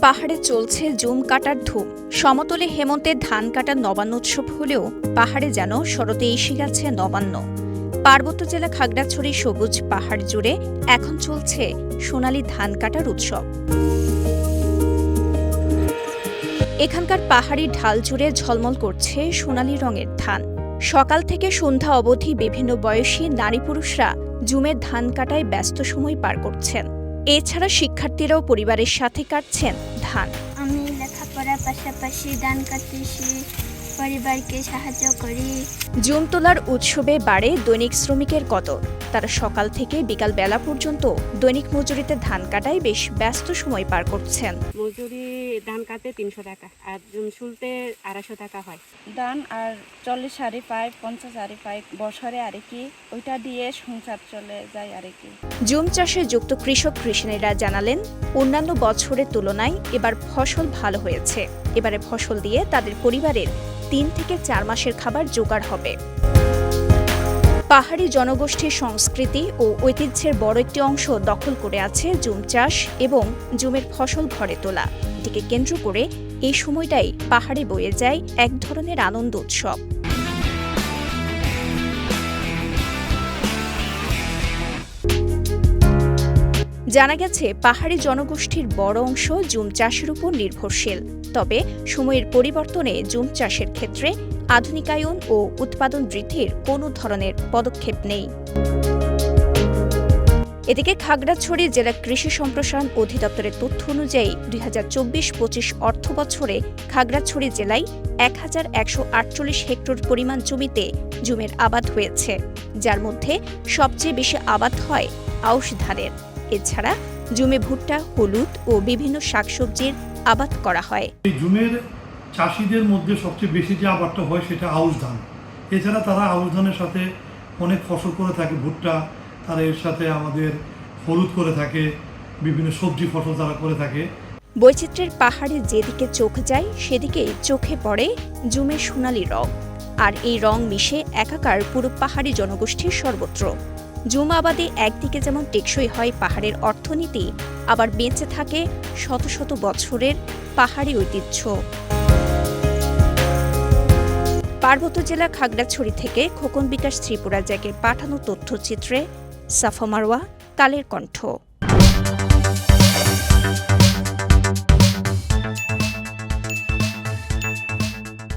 পাহাড়ে চলছে জুম কাটার ধুম। সমতলে হেমন্তের ধান কাটার নবান্নোৎসব হলেও পাহাড়ে যেন শরতে এসে গেছে নবান্ন। পার্বত্য জেলা খাগড়াছড়ি সবুজ পাহাড় জুড়ে এখন চলছে সোনালী ধান কাটার উৎসব। এখানকার পাহাড়ি ঢাল জুড়ে ঝলমল করছে সোনালী রঙের ধান। সকাল থেকে সন্ধ্যা অবধি বিভিন্ন বয়সী নারী পুরুষরা জুমের ধান কাটায় ব্যস্ত সময় পার করছেন। এছাড়া শিক্ষার্থীরাও পরিবারের সাথে কাটছেন ধান। আমি লেখাপড়ার পাশাপাশি ধান কাটতেছি, পরিবারকে সাহায্য করি। জুম তোলার উৎসবে বাড়ে দৈনিক শ্রমিকের কদর। তারা সকাল থেকে বিকাল বেলা পর্যন্ত দৈনিক মজুরিতে ধান কাটায় বেশ ব্যস্ত সময় পার করছেন। মজুরি ধান কাটতে 300 টাকা আর জুম শুলতে 250 টাকা হয়। ধান আর 40 হাড়ি পাই, 50 হাড়ি পাই বছরে আর কি, ওইটা দিয়ে সংসার চলে যায় আর কি। জুম চাষে যুক্ত কৃষক কৃষানীরা জানালেন, অন্যান্য বছরের তুলনায় এবার ফসল ভালো হয়েছে। এবারে ফসল দিয়ে তাদের পরিবারের 3 থেকে 4 মাসের খাবার জোগাড় হবে। পাহাড়ি জনগোষ্ঠীর সংস্কৃতি ও ঐতিহ্যের বড় একটি অংশ দখল করে আছে জুম চাষ এবং জুমের ফসল ঘরে তোলা। এটিকে কেন্দ্র করে এই সময়টাই পাহাড়ে বয়ে যায় এক ধরনের আনন্দ উৎসব। জানা গেছে, পাহাড়ি জনগোষ্ঠীর বড় অংশ জুম চাষের উপর নির্ভরশীল। তবে সময়ের পরিবর্তনে জুম চাষের ক্ষেত্রে আধুনিকায়ন ও উৎপাদন বৃদ্ধির কোনো ধরনের পদক্ষেপ নেই। এদিকে খাগড়াছড়ি জেলা কৃষি সম্প্রসারণ অধিদপ্তরের তথ্য অনুযায়ী 2024-25 অর্থবছরে খাগড়াছড়ি জেলায় 1148 হেক্টর পরিমাণ জমিতে জুমের আবাদ হয়েছে, যার মধ্যে সবচেয়ে বেশি আবাদ হয় আউশ ধানের। এছাড়া জুমে ভুট্টা, হলুদ ও বিভিন্ন শাকসবজির আবাদ করা হয়। এই জুমের চাষিদের মধ্যে সবচেয়ে বেশি যে আবাদটা হয় সেটা আউশ ধান। এছাড়া তারা আউশ ধানের সাথে অনেক ফসল করে থাকে, ভুট্টা, তারা এর সাথে আমাদের হলুদ করে থাকে, বিভিন্ন সবজি ফসল তারা করে থাকে। বৈচিত্র্যের পাহাড়ে যেদিকে চোখ যায় সেদিকেই চোখে পড়ে জুমের সোনালী রং। আর এই রং মিশে একাকার পুরো পাহাড়ি জনগোষ্ঠীর সর্বত্র। জুম আবাদে একদিকে যেমন টেকসই হয় পাহাড়ের অর্থনীতি, আবার বেঁচে থাকে শত শত বছরের পাহাড়ি ঐতিহ্য। পার্বত্য জেলা খাগড়াছড়ি থেকে খোকন বিকাশ ত্রিপুরা জ্যাকের পাঠানো তথ্যচিত্রে সাফা মারওয়া, কালের কণ্ঠ।